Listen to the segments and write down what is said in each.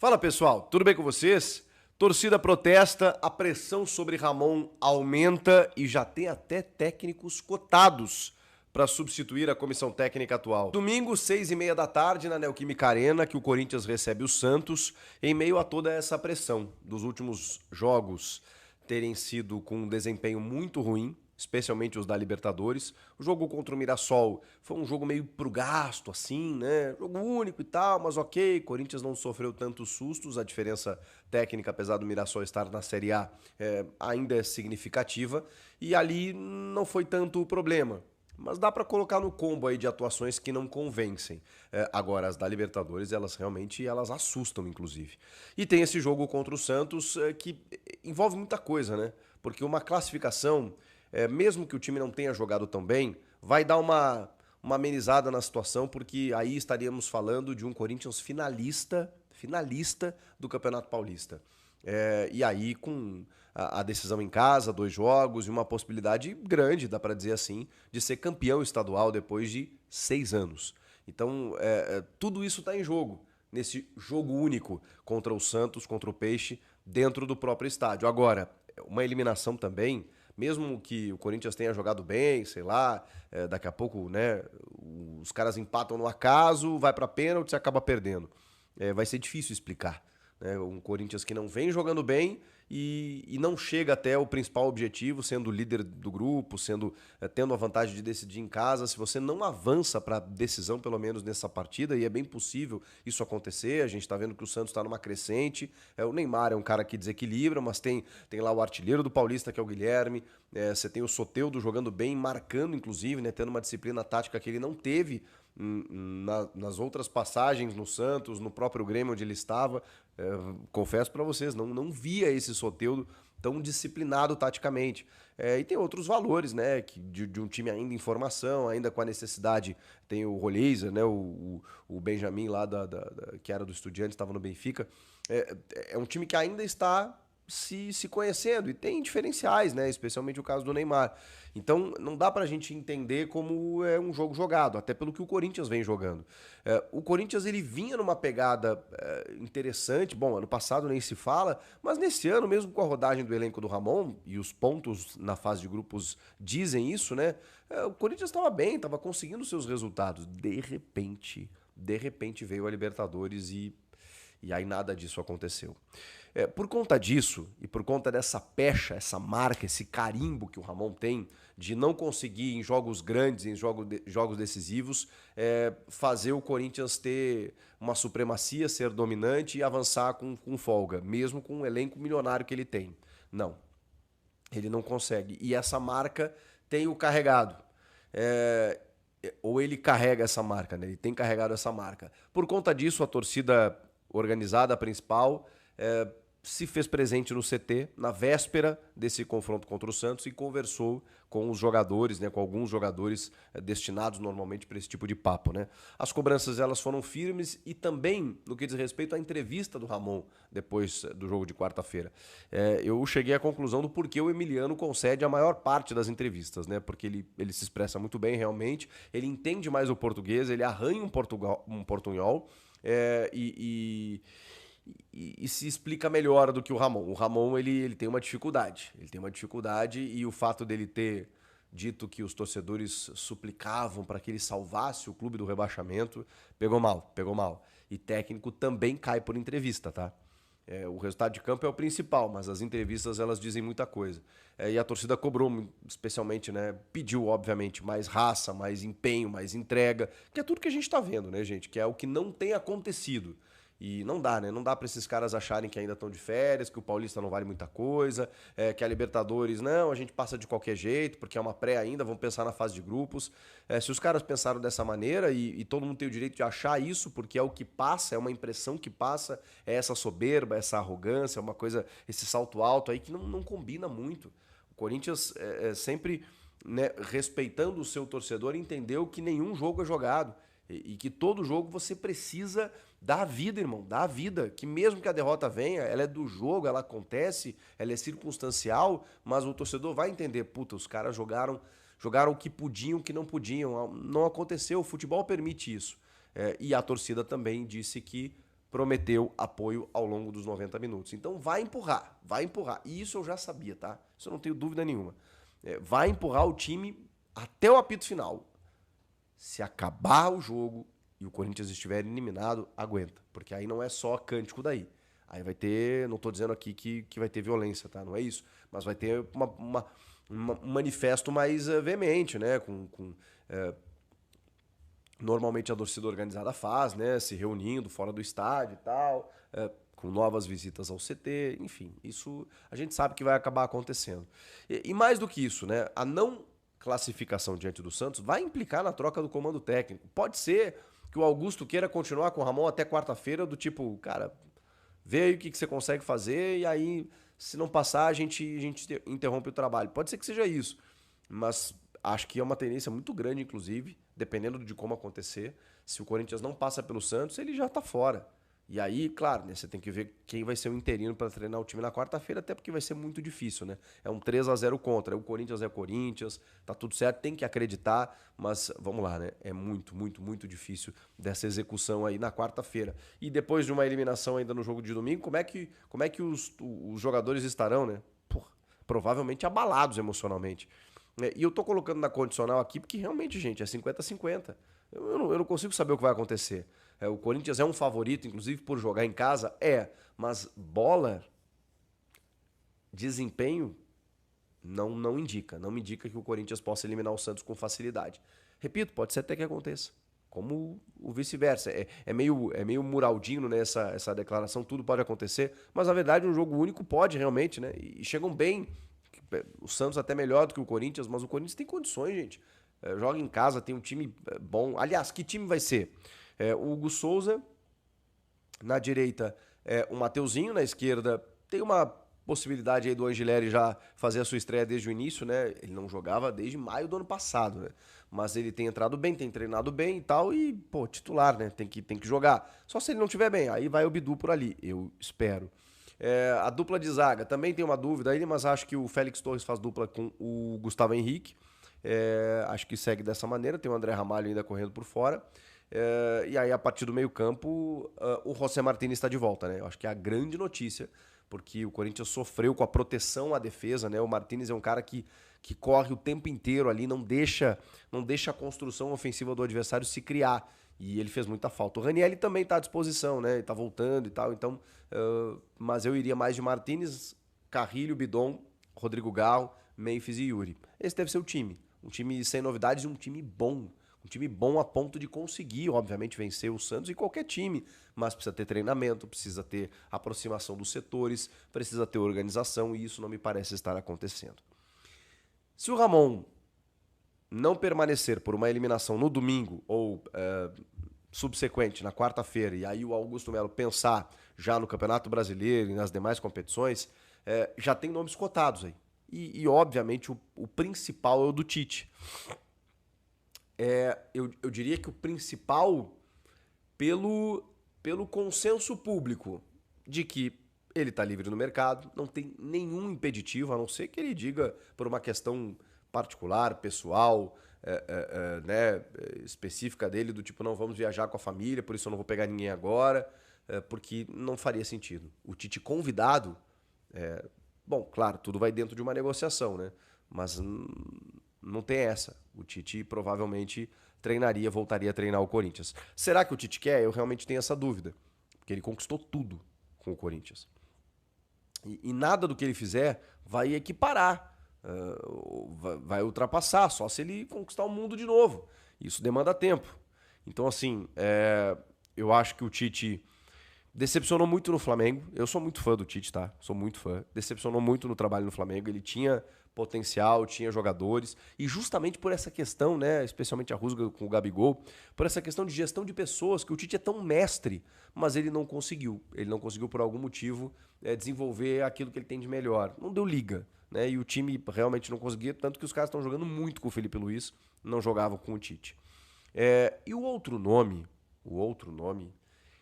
Fala pessoal, tudo bem com vocês? Torcida protesta, a pressão sobre Ramon aumenta e já tem até técnicos cotados para substituir a comissão técnica atual. Domingo, 6h30 da tarde, na Neoquímica Arena, que o Corinthians recebe o Santos, em meio a toda essa pressão dos últimos jogos terem sido com um desempenho muito ruim, especialmente os da Libertadores. O jogo contra o Mirassol foi um jogo meio pro gasto, assim, né? Jogo único e tal, mas ok, Corinthians não sofreu tantos sustos, a diferença técnica, apesar do Mirassol estar na Série A, ainda é significativa, e ali não foi tanto o problema. Mas dá para colocar no combo aí de atuações que não convencem. Agora, as da Libertadores, elas realmente elas assustam, inclusive. E tem esse jogo contra o Santos que envolve muita coisa, né? Porque uma classificação, mesmo que o time não tenha jogado tão bem, vai dar uma amenizada na situação, porque aí estaríamos falando de um Corinthians finalista do Campeonato Paulista. E aí, com a decisão em casa, 2 jogos e uma possibilidade grande, dá para dizer assim, de ser campeão estadual depois de 6 anos. Então, tudo isso está em jogo, nesse jogo único contra o Santos, contra o Peixe, dentro do próprio estádio. Agora, uma eliminação também, mesmo que o Corinthians tenha jogado bem, sei lá, daqui a pouco, né, os caras empatam no acaso, vai para pênalti e acaba perdendo. Vai ser difícil explicar. Um Corinthians que não vem jogando bem e não chega até o principal objetivo, sendo líder do grupo, tendo a vantagem de decidir em casa. Se você não avança para decisão, pelo menos nessa partida, e é bem possível isso acontecer, a gente está vendo que o Santos está numa crescente. O Neymar é um cara que desequilibra, mas tem lá o artilheiro do Paulista, que é o Guilherme. Você tem o Soteldo jogando bem, marcando inclusive, né, tendo uma disciplina tática que ele não teve nas outras passagens no Santos, no próprio Grêmio onde ele estava. Confesso para vocês, não via esse Soteldo tão disciplinado taticamente. E tem outros valores, né, de um time ainda em formação, ainda com a necessidade. Tem o Roleiser, né, o Benjamin lá, que era do Estudiantes, estava no Benfica. É um time que ainda está se conhecendo e tem diferenciais, né? Especialmente o caso do Neymar. Então não dá pra gente entender como é um jogo jogado, até pelo que o Corinthians vem jogando. O Corinthians ele vinha numa pegada interessante, bom, ano passado nem se fala, mas nesse ano, mesmo com a rodagem do elenco do Ramon, e os pontos na fase de grupos dizem isso, né? O Corinthians estava bem, estava conseguindo seus resultados. De repente veio a Libertadores e aí nada disso aconteceu. Por conta disso e por conta dessa pecha, essa marca, esse carimbo que o Ramon tem de não conseguir em jogos grandes, em jogos decisivos, fazer o Corinthians ter uma supremacia, ser dominante e avançar com folga, mesmo com o elenco milionário que ele tem. Não, ele não consegue. E essa marca tem o carregado. Ou ele carrega essa marca, né? Ele tem carregado essa marca. Por conta disso, a torcida organizada, a principal, se fez presente no CT na véspera desse confronto contra o Santos e conversou com os jogadores, né, com alguns jogadores destinados normalmente para esse tipo de papo, né? As cobranças elas foram firmes e também no que diz respeito à entrevista do Ramon depois do jogo de quarta-feira. Eu cheguei à conclusão do porquê o Emiliano concede a maior parte das entrevistas, né? Porque ele se expressa muito bem realmente, ele entende mais o português, ele arranha um portunhol e se explica melhor do que o Ramon. O Ramon, ele tem uma dificuldade. Ele tem uma dificuldade e o fato dele ter dito que os torcedores suplicavam para que ele salvasse o clube do rebaixamento, pegou mal. E técnico também cai por entrevista, tá? O resultado de campo é o principal, mas as entrevistas elas dizem muita coisa. E a torcida cobrou, especialmente, né? Pediu, obviamente, mais raça, mais empenho, mais entrega, que é tudo que a gente está vendo, né, gente? Que é o que não tem acontecido. E não dá, né? Não dá para esses caras acharem que ainda estão de férias, que o Paulista não vale muita coisa, que a Libertadores, não, a gente passa de qualquer jeito, porque é uma pré ainda, vamos pensar na fase de grupos. Se os caras pensaram dessa maneira, e todo mundo tem o direito de achar isso, porque é o que passa, é uma impressão que passa, é essa soberba, essa arrogância, uma coisa, esse salto alto aí que não combina muito. O Corinthians sempre, né, respeitando o seu torcedor, entendeu que nenhum jogo é jogado. E que todo jogo você precisa dar a vida, irmão, dar a vida. Que mesmo que a derrota venha, ela é do jogo, ela acontece, ela é circunstancial, mas o torcedor vai entender, puta, os caras jogaram o que podiam, o que não podiam. Não aconteceu, o futebol permite isso. E a torcida também disse que prometeu apoio ao longo dos 90 minutos. Então vai empurrar, vai empurrar. E isso eu já sabia, tá? Isso eu não tenho dúvida nenhuma. Vai empurrar o time até o apito final. Se acabar o jogo e o Corinthians estiver eliminado, aguenta. Porque aí não é só cântico daí. Aí vai ter, não tô dizendo aqui que vai ter violência, tá? Não é isso. Mas vai ter um manifesto mais veemente, né? Normalmente a torcida organizada faz, né? Se reunindo fora do estádio e tal, com novas visitas ao CT, enfim, isso a gente sabe que vai acabar acontecendo. E mais do que isso, né? A não classificação diante do Santos vai implicar na troca do comando técnico. Pode ser que o Augusto queira continuar com o Ramon até quarta-feira, do tipo, cara, vê aí o que você consegue fazer e aí, se não passar, a gente interrompe o trabalho. Pode ser que seja isso, mas acho que é uma tendência muito grande, inclusive, dependendo de como acontecer. Se o Corinthians não passa pelo Santos, ele já tá fora. E aí, claro, né, você tem que ver quem vai ser o interino para treinar o time na quarta-feira, até porque vai ser muito difícil, né? É um 3-0 contra. O Corinthians é Corinthians, tá tudo certo, tem que acreditar, mas vamos lá, né? É muito, muito, muito difícil dessa execução aí na quarta-feira. E depois de uma eliminação ainda no jogo de domingo, como é que os jogadores estarão, né? Porra, provavelmente abalados emocionalmente. E eu tô colocando na condicional aqui porque realmente, gente, é 50-50. Eu não consigo saber o que vai acontecer. O Corinthians é um favorito, inclusive por jogar em casa, mas bola, desempenho, não me indica que o Corinthians possa eliminar o Santos com facilidade. Repito, pode ser até que aconteça, como o vice-versa. É meio muraldino, né, essa declaração, tudo pode acontecer, mas na verdade um jogo único pode realmente, né, e chegam bem, o Santos até melhor do que o Corinthians, mas o Corinthians tem condições, gente. Joga em casa, tem um time bom. Aliás, que time vai ser? O Hugo Souza, na direita, o Mateuzinho, na esquerda, tem uma possibilidade aí do Angileri já fazer a sua estreia desde o início, né? Ele não jogava desde maio do ano passado, né? Mas ele tem entrado bem, tem treinado bem e tal, e, pô, titular, né? Tem que jogar. Só se ele não estiver bem, aí vai o Bidu por ali, eu espero. A dupla de zaga, também tem uma dúvida aí, mas acho que o Félix Torres faz dupla com o Gustavo Henrique. Acho que segue dessa maneira, tem o André Ramalho ainda correndo por fora. E aí, a partir do meio-campo, o José Martínez está de volta, né? Eu acho que é a grande notícia, porque o Corinthians sofreu com a proteção à defesa, né? O Martínez é um cara que corre o tempo inteiro ali, não deixa a construção ofensiva do adversário se criar. E ele fez muita falta. O Ranieri também está à disposição, né? Ele tá voltando e tal, então. Mas eu iria mais de Martínez, Carrilho, Bidon, Rodrigo Gal, Memphis e Yuri. Esse deve ser o time. Um time sem novidades e um time bom. Um time bom a ponto de conseguir, obviamente, vencer o Santos e qualquer time. Mas precisa ter treinamento, precisa ter aproximação dos setores, precisa ter organização e isso não me parece estar acontecendo. Se o Ramon não permanecer por uma eliminação no domingo ou subsequente, na quarta-feira, e aí o Augusto Melo pensar já no Campeonato Brasileiro e nas demais competições, já tem nomes cotados aí. E obviamente, o principal é o do Tite. Eu diria que o principal pelo consenso público de que ele está livre no mercado, não tem nenhum impeditivo, a não ser que ele diga por uma questão particular, pessoal, né, específica dele, do tipo, não, vamos viajar com a família, por isso eu não vou pegar ninguém agora, porque não faria sentido. O Tite convidado, bom, claro, tudo vai dentro de uma negociação, né? Mas não tem essa. O Tite provavelmente voltaria a treinar o Corinthians. Será que o Tite quer? Eu realmente tenho essa dúvida, porque ele conquistou tudo com o Corinthians. E nada do que ele fizer vai equiparar, vai ultrapassar, só se ele conquistar o mundo de novo. Isso demanda tempo. Então, assim, eu acho que o Tite decepcionou muito no Flamengo. Eu sou muito fã do Tite, tá? Sou muito fã. Decepcionou muito no trabalho no Flamengo. Ele tinha potencial, tinha jogadores. E justamente por essa questão, né, especialmente a rusga com o Gabigol, por essa questão de gestão de pessoas, que o Tite é tão mestre, mas ele não conseguiu. Ele não conseguiu, por algum motivo, desenvolver aquilo que ele tem de melhor. Não deu liga, né? E o time realmente não conseguia, tanto que os caras estão jogando muito com o Felipe Luiz, não jogavam com o Tite. E o outro nome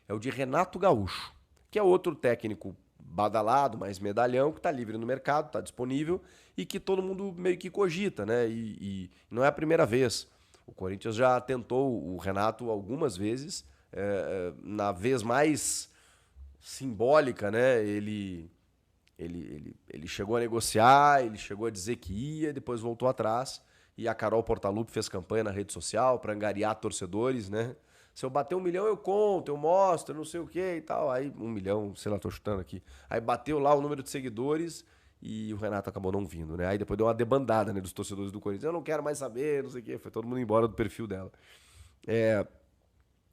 é o de Renato Gaúcho, que é outro técnico badalado, mais medalhão, que está livre no mercado, está disponível e que todo mundo meio que cogita, né? E não é a primeira vez. O Corinthians já tentou o Renato algumas vezes, na vez mais simbólica, né? Ele chegou a negociar, ele chegou a dizer que ia, depois voltou atrás. E a Carol Portalupe fez campanha na rede social para angariar torcedores, né? Se eu bater 1 milhão eu conto, eu mostro, não sei o que e tal. Aí 1 milhão, sei lá, tô chutando aqui. Aí bateu lá o número de seguidores e o Renato acabou não vindo, né? Aí depois deu uma debandada, né, dos torcedores do Corinthians. Eu não quero mais saber, não sei o que. Foi todo mundo embora do perfil dela.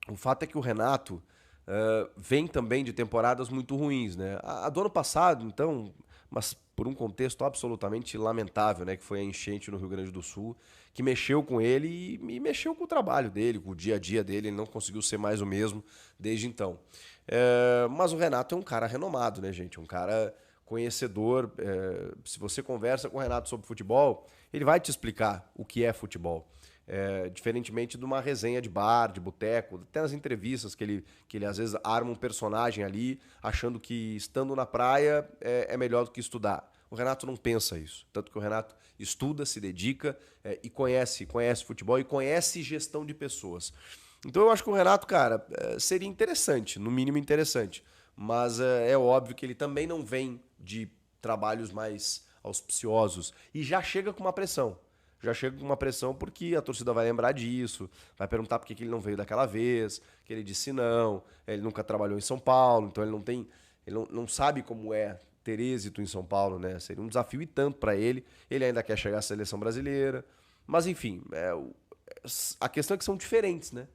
O fato é que o Renato vem também de temporadas muito ruins, né? A do ano passado, então, mas por um contexto absolutamente lamentável, né? Que foi a enchente no Rio Grande do Sul, que mexeu com ele e mexeu com o trabalho dele, com o dia a dia dele. Ele não conseguiu ser mais o mesmo desde então. Mas o Renato é um cara renomado, né, gente? Um cara conhecedor. Se você conversa com o Renato sobre futebol, ele vai te explicar o que é futebol. Diferentemente de uma resenha de bar, de boteco, até nas entrevistas que ele às vezes arma um personagem ali, achando que estando na praia é melhor do que estudar. O Renato não pensa isso. Tanto que o Renato estuda, se dedica e conhece futebol e conhece gestão de pessoas. Então eu acho que o Renato, cara, seria interessante, no mínimo interessante. Mas é óbvio que ele também não vem de trabalhos mais auspiciosos e já chega com uma pressão. Já chega com uma pressão porque a torcida vai lembrar disso, vai perguntar por que ele não veio daquela vez, que ele disse não, ele nunca trabalhou em São Paulo, então ele não sabe como é ter êxito em São Paulo, né? Seria um desafio e tanto para ele. Ele ainda quer chegar à seleção brasileira, mas enfim, a questão é que são diferentes, né?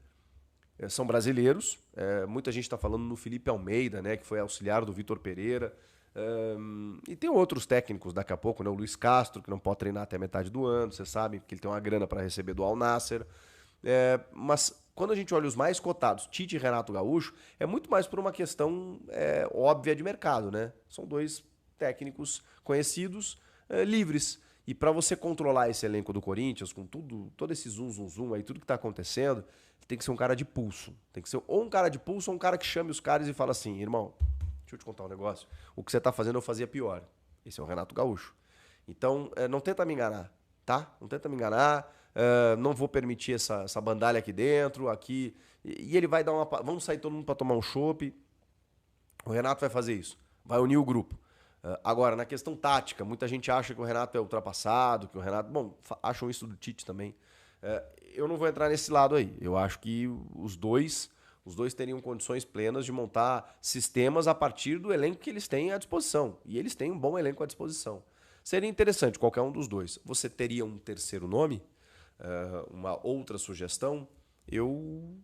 São brasileiros, muita gente está falando no Felipe Almeida, né, que foi auxiliar do Vitor Pereira. E tem outros técnicos daqui a pouco, né? O Luiz Castro, que não pode treinar até metade do ano, você sabe, que ele tem uma grana para receber do Al Nassr. Mas quando a gente olha os mais cotados, Tite e Renato Gaúcho, é muito mais por uma questão óbvia de mercado, né? São dois técnicos conhecidos, livres. E para você controlar esse elenco do Corinthians, com todo esse zum aí, tudo que tá acontecendo, tem que ser um cara de pulso. Tem que ser ou um cara de pulso ou um cara que chame os caras e fala assim, irmão, deixa eu te contar um negócio. O que você tá fazendo eu fazia pior. Esse é o Renato Gaúcho. Então, não tenta me enganar, tá? Não tenta me enganar. Não vou permitir essa bandalha aqui dentro, aqui. E ele vai dar uma... Vamos sair todo mundo para tomar um chopp. O Renato vai fazer isso. Vai unir o grupo. Agora, na questão tática, muita gente acha que o Renato é ultrapassado, que o Renato... Bom, acham isso do Tite também. Eu não vou entrar nesse lado aí. Eu acho que os dois teriam condições plenas de montar sistemas a partir do elenco que eles têm à disposição. E eles têm um bom elenco à disposição. Seria interessante qualquer um dos dois. Você teria um terceiro nome? Uma outra sugestão? Eu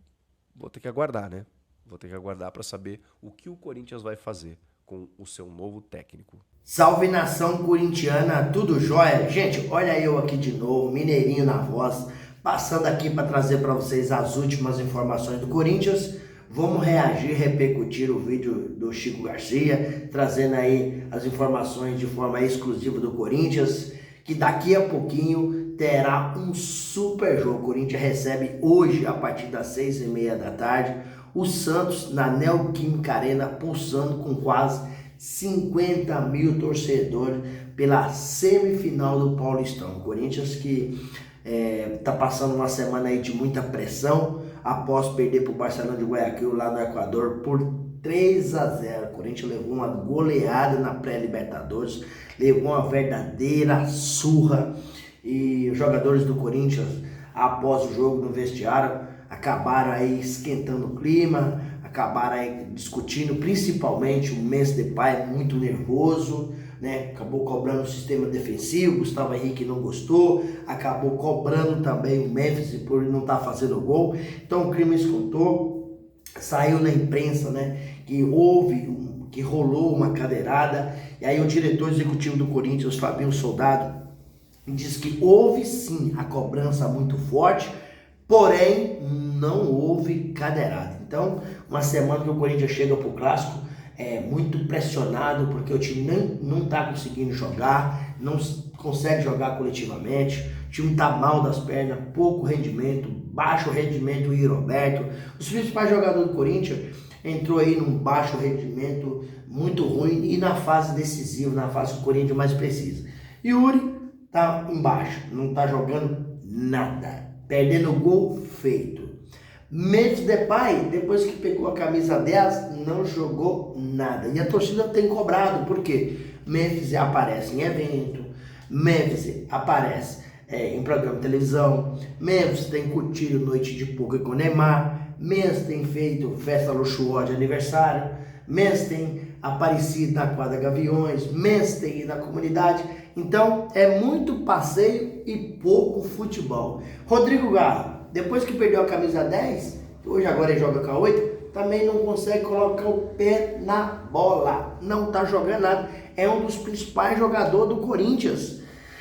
vou ter que aguardar, né? Vou ter que aguardar para saber o que o Corinthians vai fazer com o seu novo técnico. Salve nação corintiana, tudo jóia? Gente, olha eu aqui de novo, mineirinho na voz, passando aqui para trazer para vocês as últimas informações do Corinthians. Vamos reagir, repercutir o vídeo do Chico Garcia, trazendo aí as informações de forma exclusiva do Corinthians, que daqui a pouquinho terá um super jogo. O Corinthians recebe hoje, a partir das 6h30 da tarde, o Santos na Neoquímica Arena, pulsando com quase 50 mil torcedores pela semifinal do Paulistão. O Corinthians que está passando uma semana aí de muita pressão após perder para o Barcelona de Guayaquil lá no Equador por 3-0. O Corinthians levou uma goleada na pré-Libertadores, levou uma verdadeira surra e os jogadores do Corinthians, após o jogo no vestiário, acabaram aí esquentando o clima, acabaram aí discutindo, principalmente o Memphis Depay muito nervoso, né? Acabou cobrando o sistema defensivo, Gustavo Henrique não gostou, acabou cobrando também o Memphis por não estar fazendo gol. Então o clima esquentou, saiu na imprensa, né, que rolou uma cadeirada, e aí o diretor executivo do Corinthians, Fabinho Soldado, diz que houve sim a cobrança muito forte, porém não houve cadeirada. Então, uma semana que o Corinthians chega para o Clássico muito pressionado, porque o time não está conseguindo jogar, não consegue jogar coletivamente, o time está mal das pernas, pouco rendimento, baixo rendimento. O Roberto, os principais jogadores do Corinthians, entrou aí num baixo rendimento muito ruim e na fase decisiva, na fase que o Corinthians mais precisa. Yuri tá embaixo, não tá jogando nada, perdendo gol feito. Memphis Depay, depois que pegou a camisa 10, não jogou nada. E a torcida tem cobrado, por quê? Memphis aparece em evento, Memphis aparece em programa de televisão, Memphis tem curtido noite de poker com Neymar, Memphis tem feito festa luxuosa de aniversário, Memphis tem aparecido na quadra Gaviões, Memphis tem ido na comunidade. Então é muito passeio e pouco futebol. Rodrigo Garro, depois que perdeu a camisa 10, hoje agora ele joga com a 8, também não consegue colocar o pé na bola, não tá jogando nada, é um dos principais jogadores do Corinthians.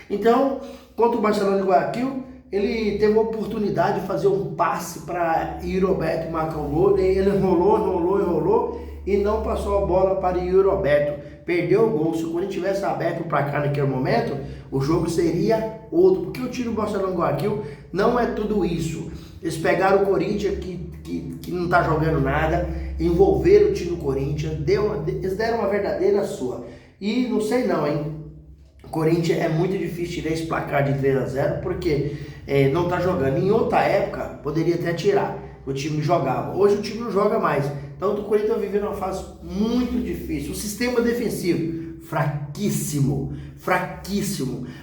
Então, contra o Barcelona de Guayaquil, ele teve a oportunidade de fazer um passe para Yuri Alberto marcar um gol, ele enrolou e não passou a bola para Yuri Alberto. Perdeu o gol. Se o Corinthians tivesse aberto o placar naquele momento, o jogo seria outro, porque o time do Barcelona de Guayaquil não é tudo isso. Eles pegaram o Corinthians que não está jogando nada, envolveram o time do Corinthians, eles deram uma verdadeira surra. E não sei não, hein? O Corinthians é muito difícil tirar esse placar de 3-0, porque não está jogando. Em outra época, poderia até tirar. O time jogava. Hoje o time não joga mais. Então o Corinthians está vivendo uma fase muito difícil. O sistema defensivo, fraquíssimo.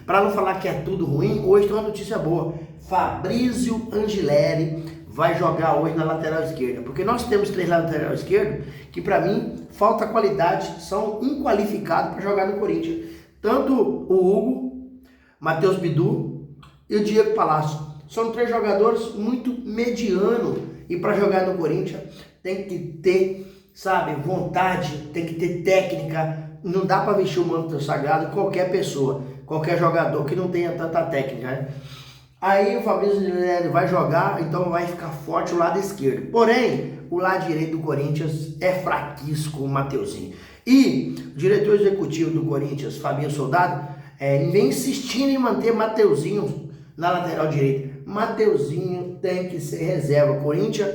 Para não falar que é tudo ruim, hoje tem uma notícia boa. Fabrício Angileri vai jogar hoje na lateral esquerda. Porque nós temos 3 laterais esquerdos que, para mim, falta qualidade, são inqualificados para jogar no Corinthians. Tanto o Hugo, Matheus Bidu e o Diego Palácio. São 3 jogadores muito medianos. E para jogar no Corinthians tem que ter, sabe, vontade, tem que ter técnica. Não dá para vestir o manto sagrado qualquer pessoa, qualquer jogador que não tenha tanta técnica, né? Aí o Fabrício vai jogar, então vai ficar forte o lado esquerdo. Porém, o lado direito do Corinthians é fraquíssimo com o Mateuzinho. E o diretor executivo do Corinthians, Fabinho Soldado, vem insistindo em manter Mateuzinho na lateral direita. Mateuzinho tem que ser reserva. O Corinthians,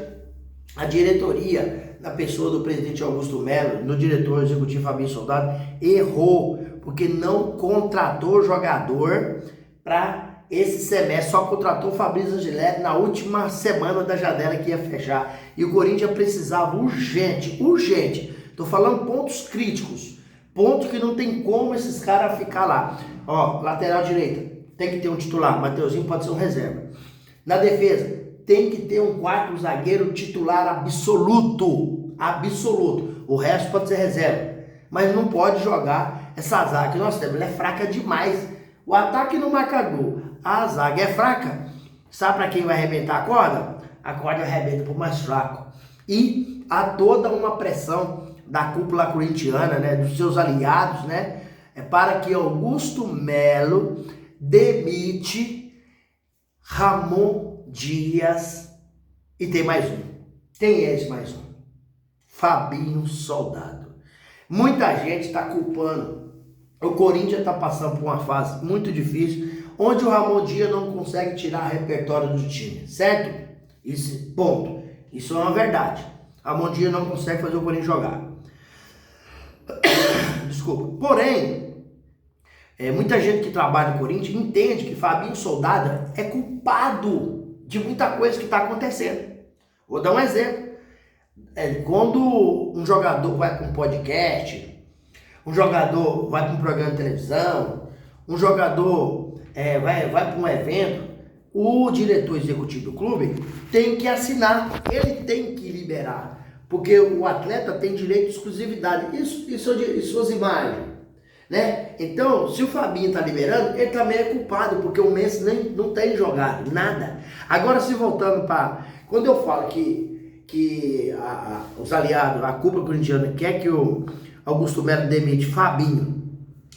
a diretoria, na pessoa do presidente Augusto Melo, no diretor executivo Fabinho Soldado, errou, porque não contratou jogador para esse semestre, só contratou o Fabrício Angileri na última semana da janela que ia fechar. E o Corinthians precisava urgente, tô falando pontos críticos, pontos que não tem como esses caras ficar lá. Ó, lateral direita, tem que ter um titular, Mateuzinho pode ser um reserva. Na defesa, tem que ter um quarto zagueiro titular absoluto. O resto pode ser reserva. Mas não pode jogar essa zaga que nós temos, ela é fraca demais. O ataque não marca gol, a zaga é fraca. Sabe para quem vai arrebentar a corda? A corda arrebenta pro mais fraco. E há toda uma pressão da cúpula corintiana, né, dos seus aliados, né, para que Augusto Melo demite Ramon Dias e tem mais um. Tem esse mais um. Fabinho Soldado. Muita gente está culpando. O Corinthians está passando por uma fase muito difícil, onde o Ramon Dias não consegue tirar repertório do time, certo? Isso, ponto. Isso é uma verdade. Ramon Dias não consegue fazer o Corinthians jogar. Desculpa. Porém, muita gente que trabalha no Corinthians entende que Fabinho Soldado é culpado de muita coisa que está acontecendo. Vou dar um exemplo. Quando um jogador vai para um podcast, um jogador vai para um programa de televisão, um jogador vai para um evento, o diretor executivo do clube tem que assinar, ele tem que liberar, porque o atleta tem direito de exclusividade e suas imagens. Né? Então, se o Fabinho está liberando, ele também é culpado, porque o Messi não tem jogado nada. Agora, se voltando para... Quando eu falo que os aliados, a cúpula corintiana quer que o Augusto Melo demite Fabinho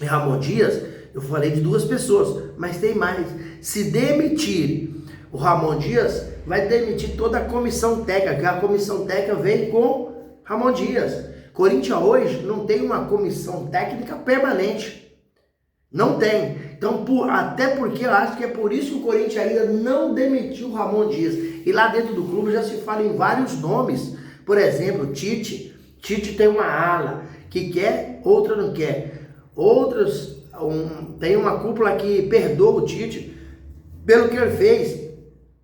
e Ramon Dias, eu falei de 2 pessoas, mas tem mais. Se demitir o Ramon Dias, vai demitir toda a comissão técnica, que a comissão técnica vem com Ramon Dias. Corinthians hoje não tem uma comissão técnica permanente. Não tem. Então, até porque eu acho que é por isso que o Corinthians ainda não demitiu o Ramon Dias. E lá dentro do clube já se fala em vários nomes. Por exemplo, Tite. Tite tem uma ala que quer, outra não quer. Outros, tem uma cúpula que perdoa o Tite pelo que ele fez.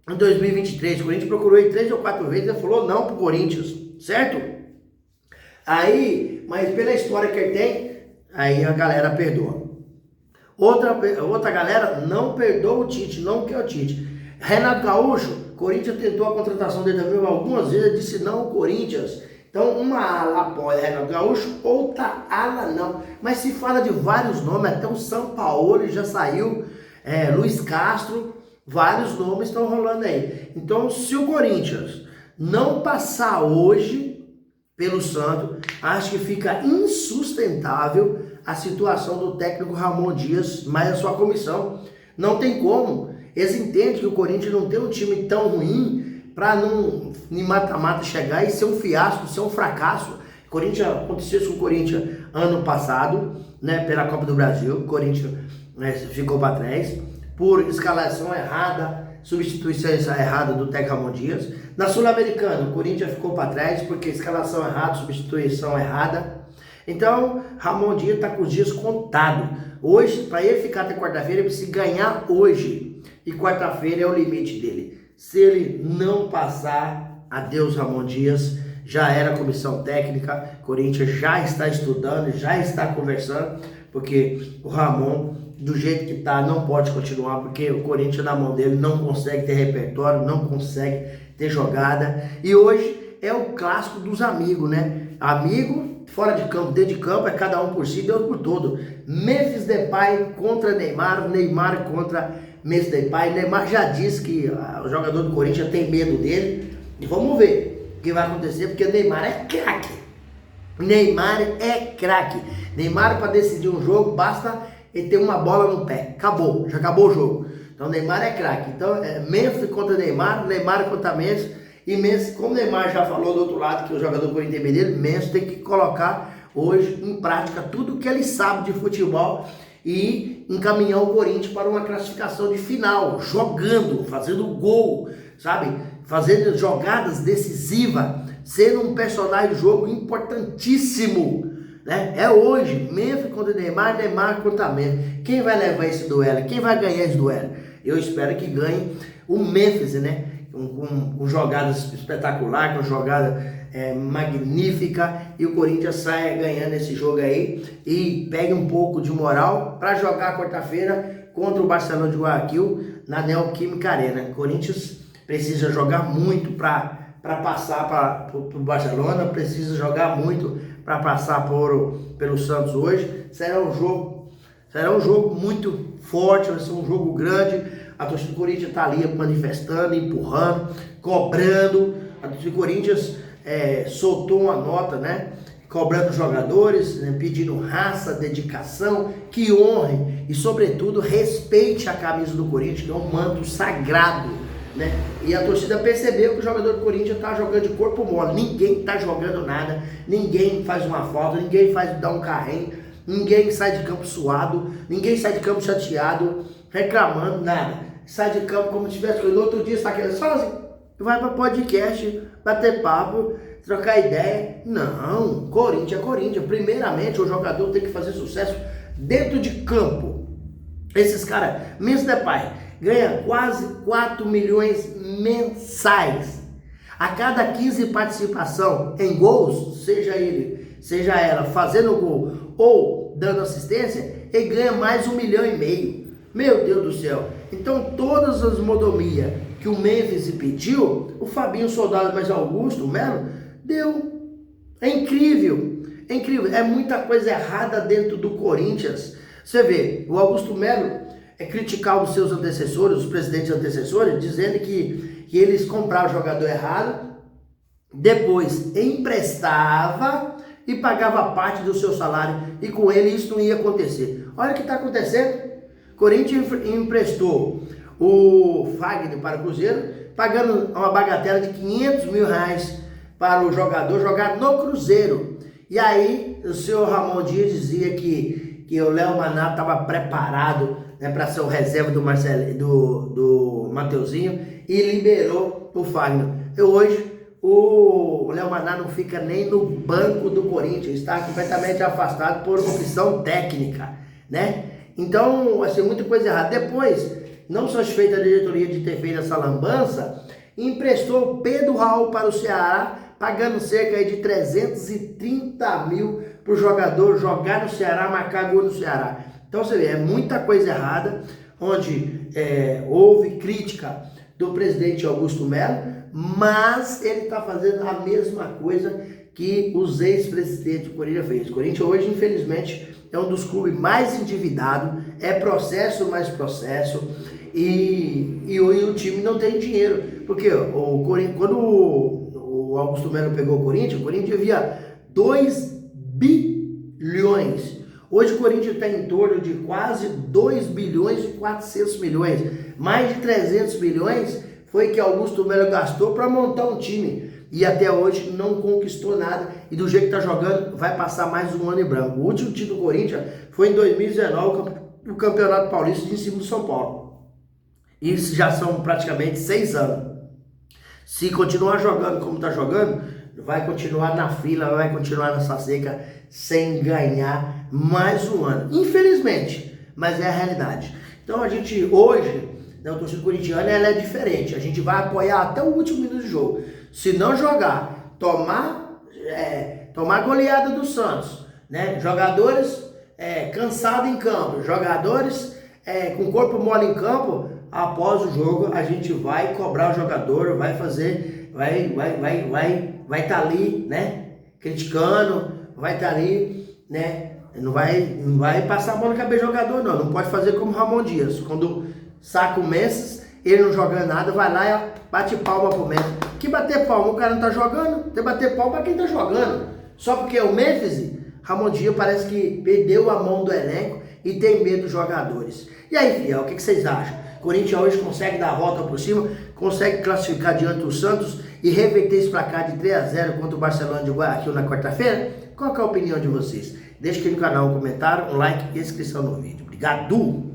em 2023. O Corinthians procurou ele 3 ou 4 vezes e falou não pro Corinthians, certo? Aí, mas pela história que ele tem, aí a galera perdoa. Outra galera não perdoa o Tite, não quer o Tite. Renato Gaúcho, Corinthians tentou a contratação dele também algumas vezes, disse não ao Corinthians. Então, uma ala apoia Renato Gaúcho, outra ala não. Mas se fala de vários nomes, até o São Paulo já saiu, Luiz Castro, vários nomes estão rolando aí. Então, se o Corinthians não passar hoje pelo Santos, acho que fica insustentável a situação do técnico Ramon Dias, mais a sua comissão. Não tem como. Eles entendem que o Corinthians não tem um time tão ruim para não, em mata-mata, chegar e ser um fiasco, ser um fracasso. Aconteceu isso com o Corinthians ano passado, né, pela Copa do Brasil. O Corinthians ficou para trás por escalação errada, substituição errada do técnico Ramon Dias. Na Sul-Americana, o Corinthians ficou para trás porque escalação errada, substituição errada. Então, Ramon Dias está com os dias contados. Hoje, para ele ficar até quarta-feira, ele precisa ganhar hoje. E quarta-feira é o limite dele. Se ele não passar, adeus Ramon Dias, já era a comissão técnica. Corinthians já está estudando, já está conversando, porque o Ramon, do jeito que está, não pode continuar, porque o Corinthians na mão dele não consegue ter repertório, não consegue ter jogada. E hoje é o clássico dos amigos, né? Amigo, fora de campo, dentro de campo, é cada um por si, Deus por todo. Memphis Depay contra Neymar, Neymar contra Memphis Depay. Neymar já disse que o jogador do Corinthians tem medo dele. E vamos ver o que vai acontecer, porque Neymar é craque. Neymar é craque. Neymar, para decidir um jogo, basta ele ter uma bola no pé. Acabou, já acabou o jogo. Então Neymar é craque. Então Memphis contra Neymar, Neymar contra Memphis. E Memphis, como o Neymar já falou do outro lado, que o jogador do Corinthians tem medo dele, Memphis tem que colocar hoje em prática tudo que ele sabe de futebol e encaminhar o Corinthians para uma classificação de final, jogando, fazendo gol, sabe? Fazendo jogadas decisivas, sendo um personagem do jogo importantíssimo, né? É hoje, Memphis contra Neymar, Neymar contra Memphis. Quem vai levar esse duelo? Quem vai ganhar esse duelo? Eu espero que ganhe o Memphis, né? Com jogadas espetaculares, com jogada magnífica, e o Corinthians saia ganhando esse jogo aí e pegue um pouco de moral para jogar quarta-feira contra o Barcelona de Guayaquil na Neoquímica Arena. O Corinthians precisa jogar muito para passar para o Barcelona, precisa jogar muito para passar pelo Santos hoje. Será um jogo muito forte, vai ser um jogo grande. A torcida do Corinthians está ali manifestando, empurrando, cobrando. A torcida do Corinthians soltou uma nota, né? Cobrando os jogadores, né, pedindo raça, dedicação, que honre e, sobretudo, respeite a camisa do Corinthians, que é um manto sagrado, né? E a torcida percebeu que o jogador do Corinthians está jogando de corpo mole. Ninguém está jogando nada, ninguém faz uma falta, ninguém dá um carrinho, ninguém sai de campo suado, ninguém sai de campo chateado, reclamando, nada. Sai de campo como se tivesse... No outro dia está aqui sozinho, vai para podcast, bater papo, trocar ideia. Não, Corinthians é Corinthians. Primeiramente, o jogador tem que fazer sucesso dentro de campo. Esses caras, Memphis Depay, ganha quase 4 milhões mensais. A cada 15 participação em gols, seja ela fazendo gol ou dando assistência, ele ganha mais 1,5 milhão. Meu Deus do céu. Então todas as modomias que o Memphis pediu, o Fabinho Soldado mais Augusto Melo deu. É incrível. É incrível. É muita coisa errada dentro do Corinthians. Você vê, o Augusto Melo criticar os seus antecessores, os presidentes antecessores, dizendo que eles compraram o jogador errado, depois emprestava e pagava parte do seu salário, e com ele isso não ia acontecer. Olha o que está acontecendo. Corinthians emprestou o Fagner para o Cruzeiro, pagando uma bagatela de 500 mil reais para o jogador jogar no Cruzeiro. E aí o senhor Ramon Dias dizia que o Léo Maná estava preparado, né, para ser o reserva do Mateuzinho, e liberou o Fagner. E hoje o Léo Maná não fica nem no banco do Corinthians, está completamente afastado por opção técnica, né? Então, vai ser muita coisa errada. Depois não satisfeita a diretoria de ter feito essa lambança, emprestou Pedro Raul para o Ceará, pagando cerca aí de 330 mil para o jogador jogar no Ceará, marcar gol no Ceará. Então você vê, é muita coisa errada, onde houve crítica do presidente Augusto Melo, mas ele está fazendo a mesma coisa que os ex-presidentes do Corinthians fez. O Corinthians hoje, infelizmente, é um dos clubes mais endividados, é processo mais processo, e o time não tem dinheiro. Porque quando o Augusto Melo pegou o Corinthians devia 2 bilhões. Hoje o Corinthians está em torno de quase 2 bilhões e 400 milhões. Mais de 300 milhões foi que Augusto Melo gastou para montar um time. E até hoje não conquistou nada. E do jeito que está jogando, vai passar mais um ano em branco. O último título do Corinthians foi em 2019, o Campeonato Paulista em cima do São Paulo. Isso já são praticamente 6 anos. Se continuar jogando como está jogando, vai continuar na fila, vai continuar nessa seca sem ganhar mais um ano. Infelizmente, mas é a realidade. Então a gente hoje, a torcida corintiana, ela é diferente. A gente vai apoiar até o último minuto do jogo. Se não jogar, tomar goleada do Santos, né? Jogadores cansados em campo, jogadores com corpo mole em campo, após o jogo a gente vai cobrar o jogador, vai fazer, vai estar ali, né? Criticando, vai estar ali, né? Não vai passar a mão na cabeça do jogador, não pode fazer como Ramon Dias, quando saca o Memphis, ele não joga nada, vai lá e bate palma pro Memphis. Que bater palma? O cara não tá jogando, tem que bater palma pra quem tá jogando. Só porque o Memphis, Ramon Dias parece que perdeu a mão do elenco e tem medo dos jogadores. E aí, fiel, o que vocês acham? O Corinthians hoje consegue dar a volta por cima, consegue classificar diante do Santos e reverter esse placar de 3-0 contra o Barcelona de Guayaquil na quarta-feira? Qual que é a opinião de vocês? Deixe aqui no canal um comentário, um like e inscrição no vídeo. Obrigado!